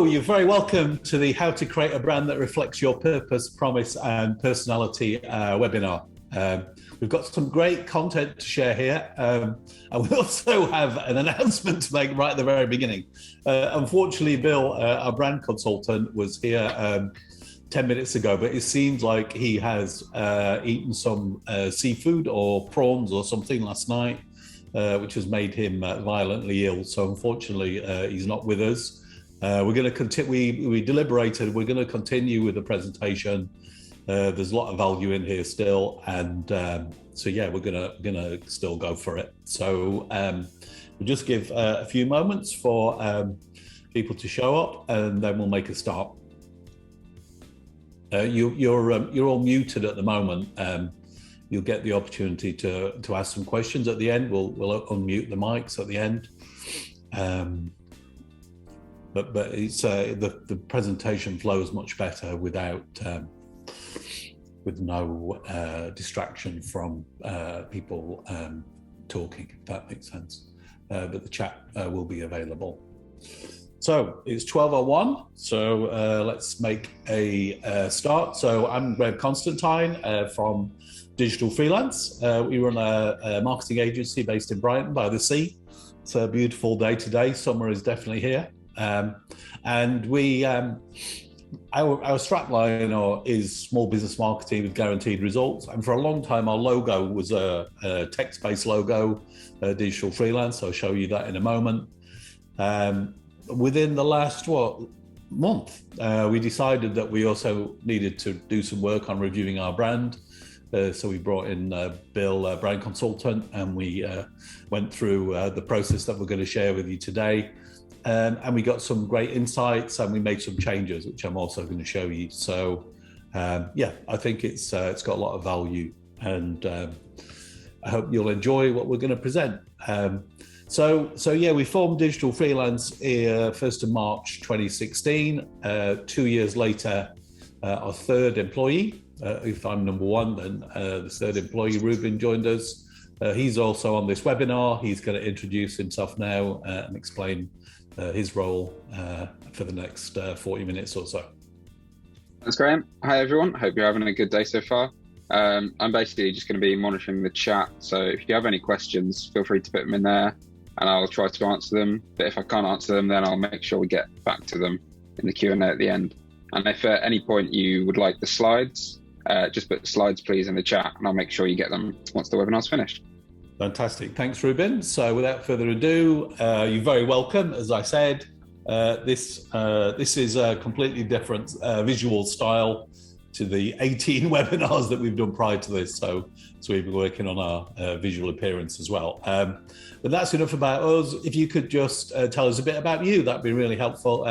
So you're very welcome to the How to Create a Brand That Reflects Your Purpose, Promise and Personality webinar. We've got some great content to share here, and we also have an announcement to make right at the very beginning. Unfortunately, Bill, our brand consultant, was here 10 minutes ago, but it seems like he has eaten some seafood or prawns or something last night, which has made him violently ill. So unfortunately, he's not with us. We're going to continue. We deliberated. We're going to continue with the presentation. There's a lot of value in here still, and so yeah, we're gonna still go for it. So we'll just give a few moments for people to show up, and then we'll make a start. You're all muted at the moment. You'll get the opportunity to ask some questions at the end. We'll unmute the mics at the end. But it's the presentation flows much better without with no distraction from people talking, if that makes sense. But the chat will be available. So it's 12:01. So let's make a start. So I'm Graham Constantine from Digital Freelance. We run a marketing agency based in Brighton by the sea. It's a beautiful day today. Summer is definitely here. And we, our strapline is small business marketing with guaranteed results. And for a long time, our logo was a text-based logo, Digital Freelance. I'll show you that in a moment. Within the last month, we decided that we also needed to do some work on reviewing our brand. So we brought in Bill, brand consultant, and we went through the process that we're going to share with you today. And we got some great insights, and we made some changes, which I'm also going to show you. So, yeah, I think it's got a lot of value, and I hope you'll enjoy what we're going to present. So yeah, we formed Digital Freelance 1st of March 2016. 2 years later, our third employee, if I'm number one, then the third employee, Ruben, joined us. He's also on this webinar. He's going to introduce himself now and explain his role for the next 40 minutes or so. Thanks, Graham. Hi, everyone. Hope you're having a good day so far. I'm basically just going to be monitoring the chat. So if you have any questions, feel free to put them in there and I'll try to answer them. But if I can't answer them, then I'll make sure we get back to them in the Q&A at the end. And if at any point you would like the slides, just put slides, please, in the chat, and I'll make sure you get them once the webinar's finished. Fantastic. Thanks, Ruben. So without further ado, you're very welcome. As I said, this is a completely different visual style to the 18 webinars that we've done prior to this. So we've been working on our visual appearance as well. But that's enough about us. If you could just tell us a bit about you, that'd be really helpful.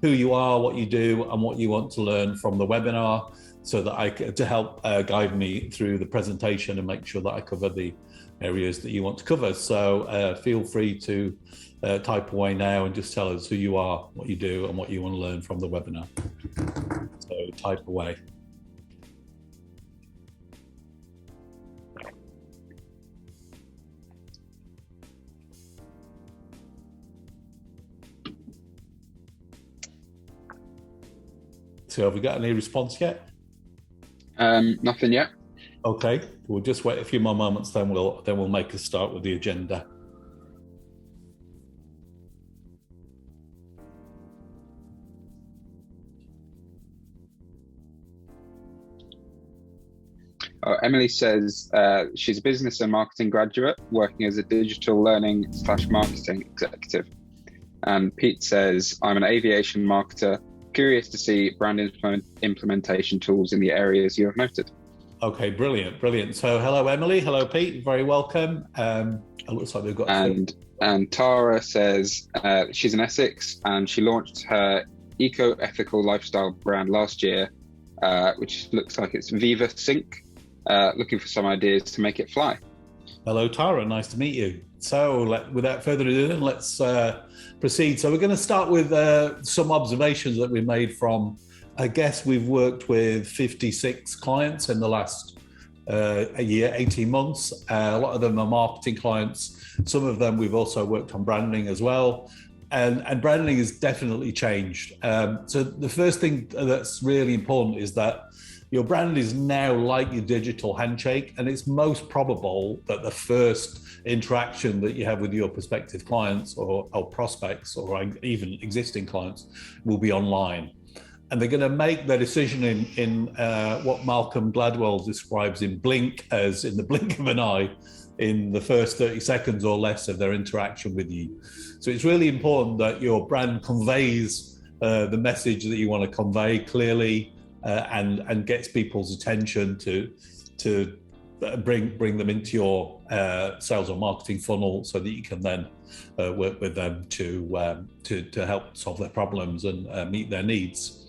Who you are, what you do, and what you want to learn from the webinar, so that to help guide me through the presentation and make sure that I cover the areas that you want to cover. So feel free to type away now and just tell us who you are, what you do, and what you want to learn from the webinar. So type away. So have we got any response yet? Nothing yet. Okay, we'll just wait a few more moments, then we'll make a start with the agenda. Emily says she's a business and marketing graduate working as a digital learning / marketing executive. And Pete says, I'm an aviation marketer, curious to see brand implementation tools in the areas you have noted. Okay, brilliant. So hello, Emily. Hello, Pete. Very welcome. It looks like we've got... And Tara says she's in Essex and she launched her eco-ethical lifestyle brand last year, which looks like it's Viva Sync, looking for some ideas to make it fly. Hello, Tara. Nice to meet you. So without further ado, let's proceed. So we're going to start with some observations that we made from, I guess we've worked with 56 clients in the last a year, 18 months. A lot of them are marketing clients. Some of them we've also worked on branding as well. and branding has definitely changed. So the first thing that's really important is that your brand is now like your digital handshake, and it's most probable that the first interaction that you have with your prospective clients or prospects or even existing clients will be online. And they're going to make their decision in what Malcolm Gladwell describes in blink as in the blink of an eye, in the first 30 seconds or less of their interaction with you. So it's really important that your brand conveys the message that you want to convey clearly, and gets people's attention to bring them into your sales or marketing funnel, so that you can then work with them to help solve their problems and meet their needs.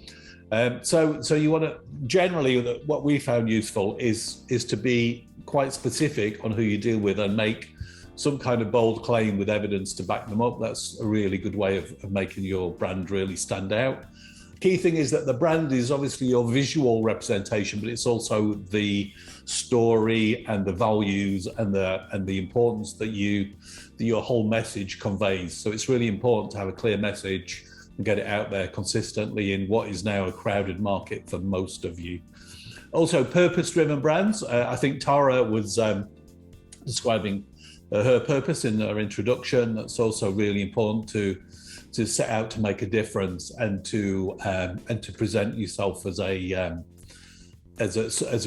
So you want to generally, what we found useful is to be quite specific on who you deal with and make some kind of bold claim with evidence to back them up. That's a really good way of making your brand really stand out. Key thing is that the brand is obviously your visual representation, but it's also the story and the values and the importance that your whole message conveys. So it's really important to have a clear message and get it out there consistently in what is now a crowded market for most of you. Also, purpose-driven brands. I think Tara was describing her purpose in her introduction. That's also really important to set out to make a difference and to present yourself as a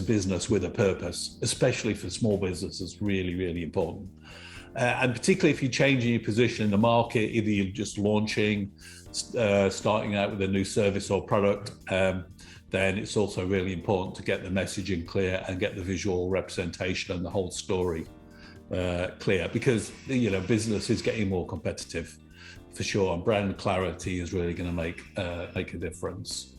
business with a purpose, especially for small businesses, really, really important. And particularly if you're changing your position in the market, either you're just launching, starting out with a new service or product, then it's also really important to get the messaging clear and get the visual representation and the whole story clear, because business is getting more competitive for sure, and brand clarity is really going to make a difference.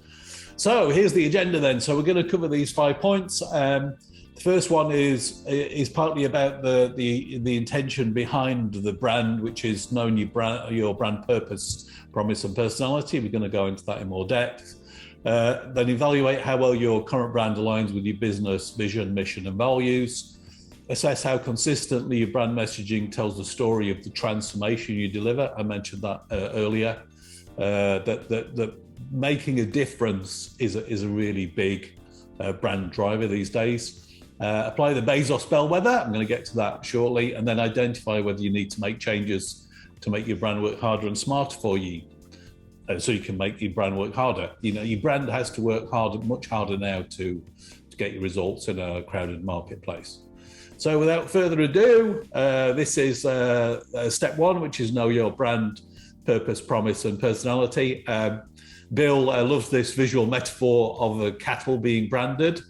So here's the agenda then. So we're going to cover these 5 points. The first one is partly about the intention behind the brand, which is knowing your brand purpose, promise, and personality. We're going to go into that in more depth. Then evaluate how well your current brand aligns with your business vision, mission, and values. Assess how consistently your brand messaging tells the story of the transformation you deliver. I mentioned that earlier. That making a difference is a really big brand driver these days. Apply the Bezos bellwether. I'm going to get to that shortly, and then identify whether you need to make changes to make your brand work harder and smarter for you, so you can make your brand work harder. Your brand has to work harder, much harder now to get your results in a crowded marketplace. So without further ado, this is step 1, which is know your brand purpose, promise, and personality. Bill loves this visual metaphor of a cattle being branded,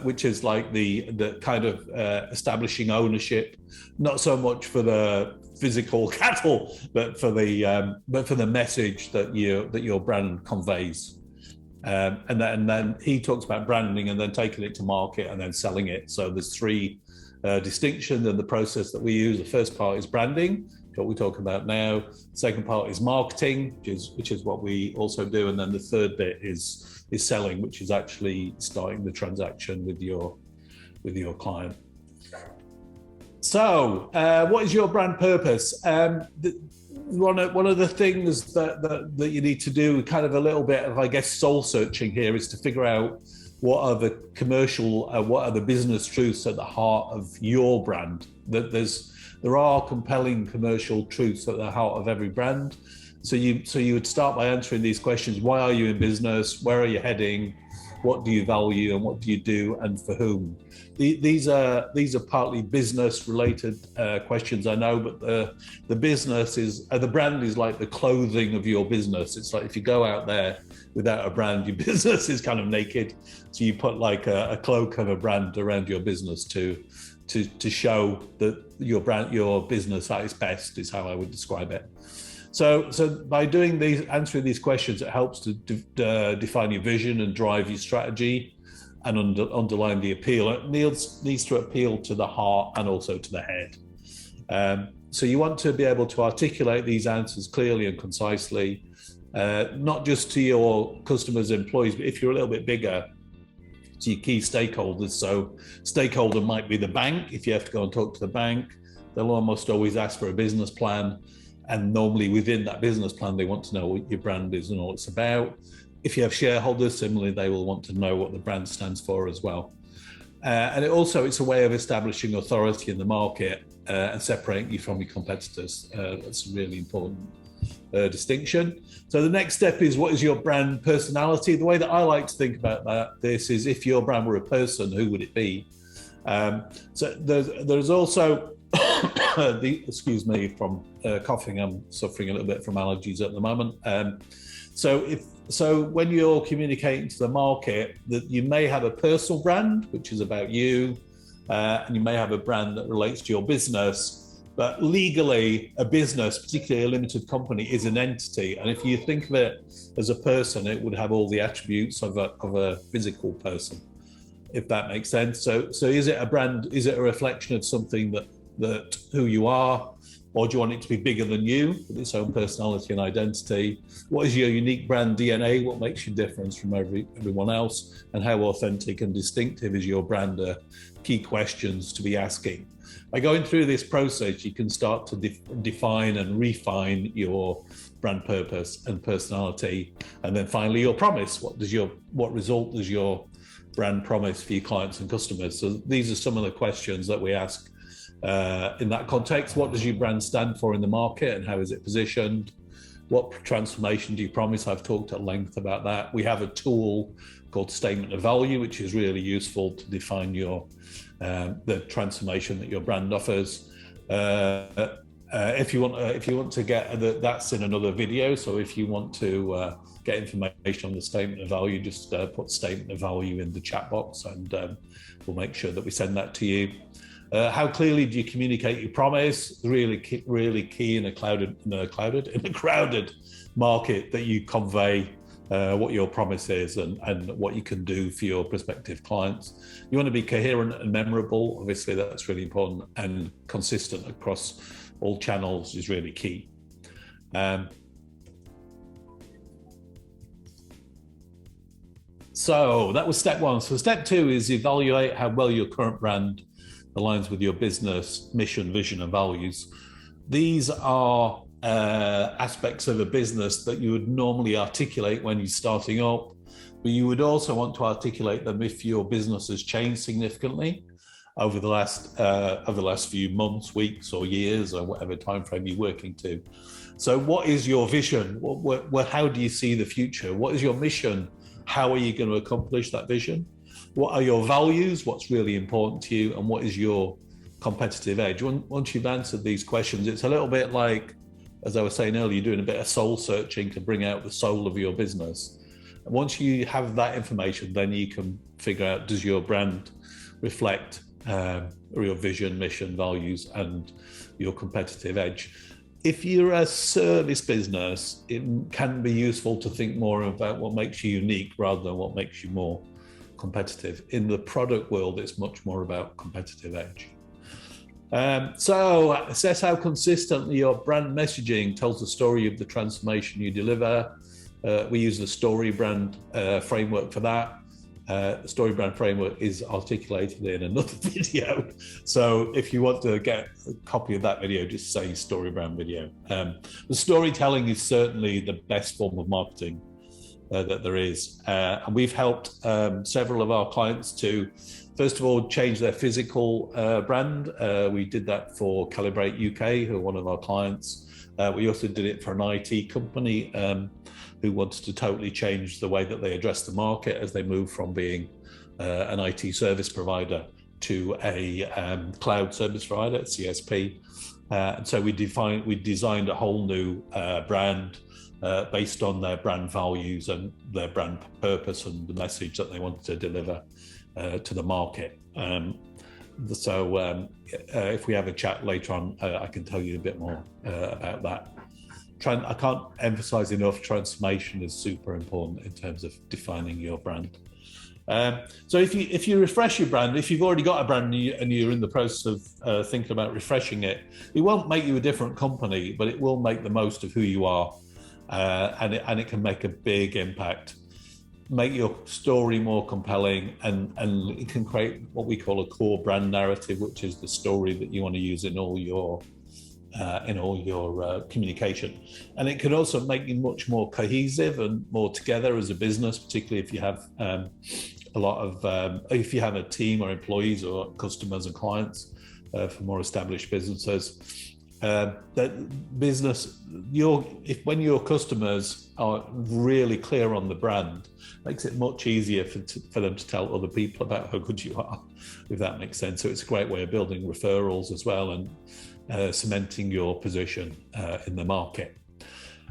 which is like the kind of establishing ownership, not so much for the physical cattle, but for the message that your brand conveys. And then he talks about branding and then taking it to market and then selling it. So there's 3 distinctions in the process that we use. The first part is branding, what we talk about now. Second part is marketing, which is what we also do, and then the third bit is selling, which is actually starting the transaction with your client. So, what is your brand purpose? One of the things that you need to do, kind of a little bit of, I guess, soul searching here, is to figure out what are the commercial, what are the business truths at the heart of your brand. There are compelling commercial truths at the heart of every brand. So you would start by answering these questions: why are you in business? Where are you heading? What do you value, and what do you do, and for whom? These are partly business related questions, I know, but the business is the brand is like the clothing of your business. It's like if you go out there without a brand, your business is kind of naked. So you put like a cloak of a brand around your business to show that your business at its best, is how I would describe it. So by answering these questions, it helps to define your vision and drive your strategy and underline the appeal. It needs to appeal to the heart and also to the head. So you want to be able to articulate these answers clearly and concisely, not just to your customers, employees, but if you're a little bit bigger, to your key stakeholders. So stakeholder might be the bank. If you have to go and talk to the bank, they'll almost always ask for a business plan. And normally within that business plan, they want to know what your brand is and all it's about. If you have shareholders, similarly, they will want to know what the brand stands for as well. And it's a way of establishing authority in the market and separating you from your competitors. That's a really important distinction. So the next step is, what is your brand personality? The way that I like to think about this is, if your brand were a person, who would it be? So there's also excuse me from coughing. I'm suffering a little bit from allergies at the moment. So when you're communicating to the market, that you may have a personal brand, which is about you, and you may have a brand that relates to your business. But legally, a business, particularly a limited company, is an entity. And if you think of it as a person, it would have all the attributes of a physical person, if that makes sense. So is it a brand? Is it a reflection of something that who you are? Or do you want it to be bigger than you, with its own personality and identity? What is your unique brand DNA? What makes you different from everyone else? And how authentic and distinctive is your brand? Key questions to be asking. By going through this process, you can start to define and refine your brand purpose and personality. And then finally, your promise. What result does your brand promise for your clients and customers? So these are some of the questions that we ask in that context. What does your brand stand for in the market, and how is it positioned? What transformation do you promise? I've talked at length about that. We have a tool called Statement of Value, which is really useful to define the transformation that your brand offers. If you want to get that's in another video. So if you want to get information on the Statement of Value, just put Statement of Value in the chat box, and we'll make sure that we send that to you. How clearly do you communicate your promise? Really key in a crowded market, that you convey what your promise is and what you can do for your prospective clients. You want to be coherent and memorable. Obviously, that's really important, and consistent across all channels is really key. So that was step one. So step two is evaluate how well your current brand aligns with your business mission, vision, and values. These are aspects of a business that you would normally articulate when you're starting up, but you would also want to articulate them if your business has changed significantly over the last few months, weeks, or years, or whatever time frame you're working to. So what is your vision? How do you see the future? What is your mission? How are you going to accomplish that vision? What are your values? What's really important to you? And what is your competitive edge? Once you've answered these questions, it's a little bit like, as I was saying earlier, doing a bit of soul searching to bring out the soul of your business. And once you have that information, then you can figure out, does your brand reflect your vision, mission, values, and your competitive edge? If you're a service business, it can be useful to think more about what makes you unique rather than what makes you more competitive. In the product world, it's much more about competitive edge. So assess how consistently your brand messaging tells the story of the transformation you deliver. We use the StoryBrand framework for that. The StoryBrand framework is articulated in another video. So if you want to get a copy of that video, just say StoryBrand video. The storytelling is certainly the best form of marketing that there is. And we've helped several of our clients to, first of all, change their physical brand. We did that for Calibrate UK, who are one of our clients. We also did it for an IT company who wanted to totally change the way that they address the market as they move from being an IT service provider to a cloud service provider, CSP. And so we designed a whole new brand based on their brand values and their brand purpose and the message that they wanted to deliver to the market. So if we have a chat later on, I can tell you a bit more about that. I can't emphasize enough, transformation is super important in terms of defining your brand. So if you refresh your brand, if you've already got a brand and you're in the process of thinking about refreshing it, it won't make you a different company, but it will make the most of who you are. And it can make a big impact, make your story more compelling, and it can create what we call a core brand narrative, which is the story that you want to use in all your in all your communication. And it can also make you much more cohesive and more together as a business, particularly if you have if you have a team or employees or customers and clients for more established businesses. When your customers are really clear on the brand, makes it much easier for them to tell other people about how good you are, if that makes sense. So it's a great way of building referrals as well and cementing your position in the market.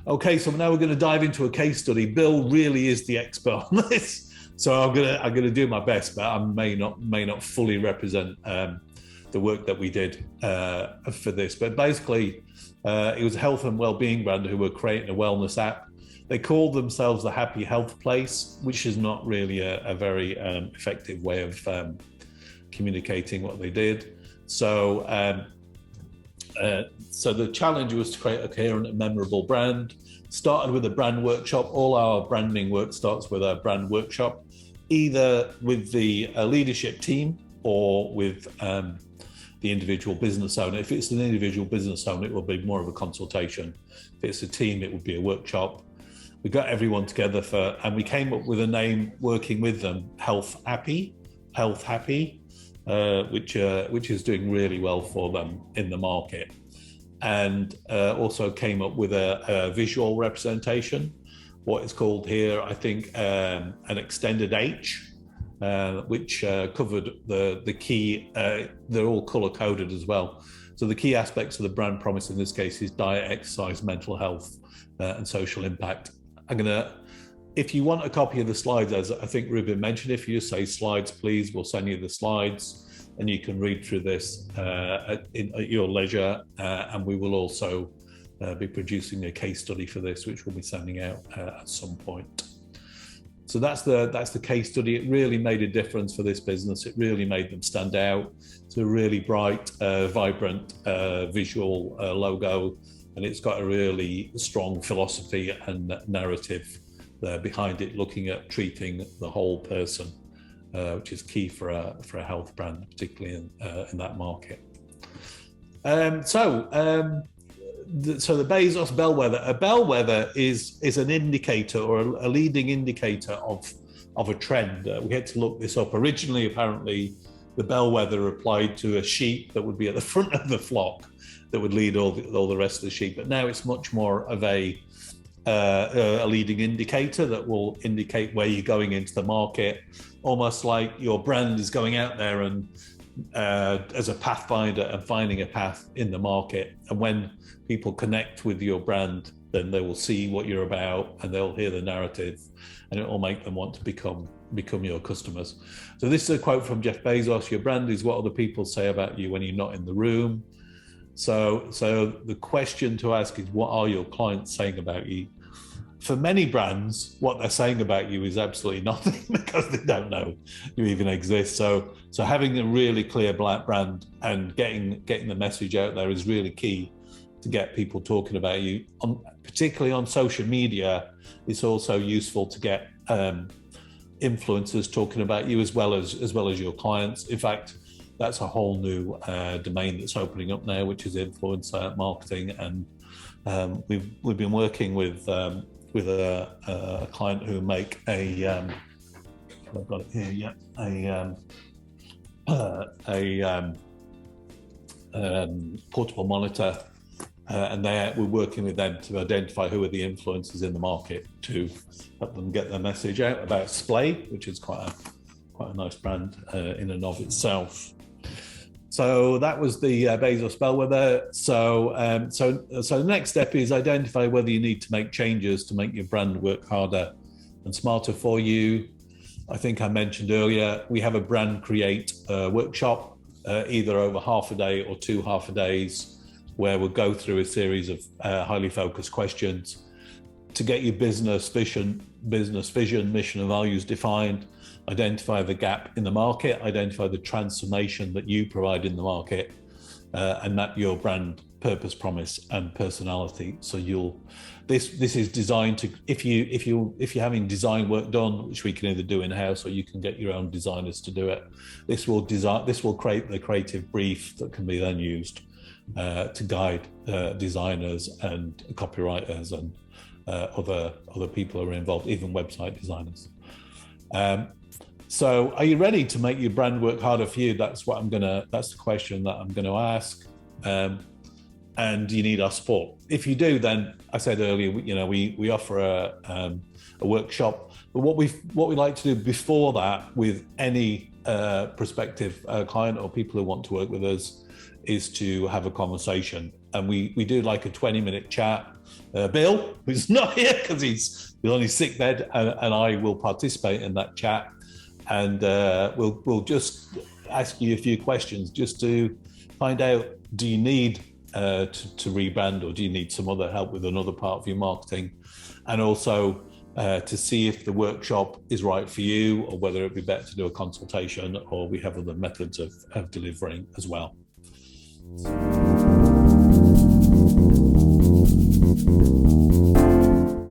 Okay, so now we're going to dive into a case study. Bill really is the expert on this, so I'm gonna do my best, but I may not fully represent the work that we did for this. But basically, it was a health and well-being brand who were creating a wellness app. They called themselves the Happy Health Place, which is not really a very effective way of communicating what they did. So the challenge was to create a coherent and memorable brand. Started with a brand workshop. All our branding work starts with a brand workshop, either with the leadership team or with the individual business owner. If it's an individual business owner, it will be more of a consultation. If it's a team, it would be a workshop. We got everyone together and we came up with a name working with them, Health Happy, which is doing really well for them in the market. And also came up with a visual representation, what is called here, I think, an extended H, which covered the key, they're all color coded as well. So the key aspects of the brand promise in this case is diet, exercise, mental health, and social impact. If you want a copy of the slides, as I think Ruben mentioned, if you say slides, please, we'll send you the slides and you can read through this at your leisure. And we will also be producing a case study for this, which we'll be sending out at some point. So that's the case study. It really made a difference for this business. It really made them stand out. It's a really bright, vibrant visual logo, and it's got a really strong philosophy and narrative there behind it, looking at treating the whole person, which is key for a health brand, particularly in that market. So the Bezos Bellwether. A bellwether is an indicator or a leading indicator of a trend. We had to look this up. Originally, apparently, the bellwether applied to a sheep that would be at the front of the flock that would lead all the rest of the sheep. But now it's much more of a leading indicator that will indicate where you're going into the market, almost like your brand is going out there and as a pathfinder and finding a path in the market. And when people connect with your brand, then they will see what you're about and they'll hear the narrative, and it will make them want to become your customers. So this is a quote from Jeff Bezos: "Your brand is what other people say about you when you're not in the room." So the question to ask is, what are your clients saying about you? For many brands, what they're saying about you is absolutely nothing because they don't know you even exist. So having a really clear black brand and getting the message out there is really key to get people talking about you. Particularly on social media, it's also useful to get influencers talking about you as well as your clients. In fact, that's a whole new domain that's opening up now, which is influencer marketing. And we've been working with a client who make I've got it here, portable monitor, and we're working with them to identify who are the influencers in the market to help them get their message out about Splay, which is quite a nice brand in and of itself. So that was the Bezos Bellwether. So the next step is identify whether you need to make changes to make your brand work harder and smarter for you. I think I mentioned earlier, we have a brand create workshop, either over half a day or 2 half a days, where we'll go through a series of highly focused questions to get your business vision, mission and values defined, identify the gap in the market, identify the transformation that you provide in the market, and map your brand purpose, promise, and personality. So this is designed to, if you're having design work done, which we can either do in-house or you can get your own designers to do it. This will create the creative brief that can be then used to guide designers and copywriters and other people who are involved, even website designers. So are you ready to make your brand work harder for you? That's the question that I'm gonna ask. And you need our support. If you do, then I said earlier, we offer a workshop. But what we like to do before that with any prospective client or people who want to work with us is to have a conversation. And we do like a 20-minute chat. Bill, who's not here because he's on his sick bed, and I will participate in that chat. And we'll just ask you a few questions just to find out, do you need to rebrand, or do you need some other help with another part of your marketing? And also to see if the workshop is right for you, or whether it'd be better to do a consultation, or we have other methods of delivering as well.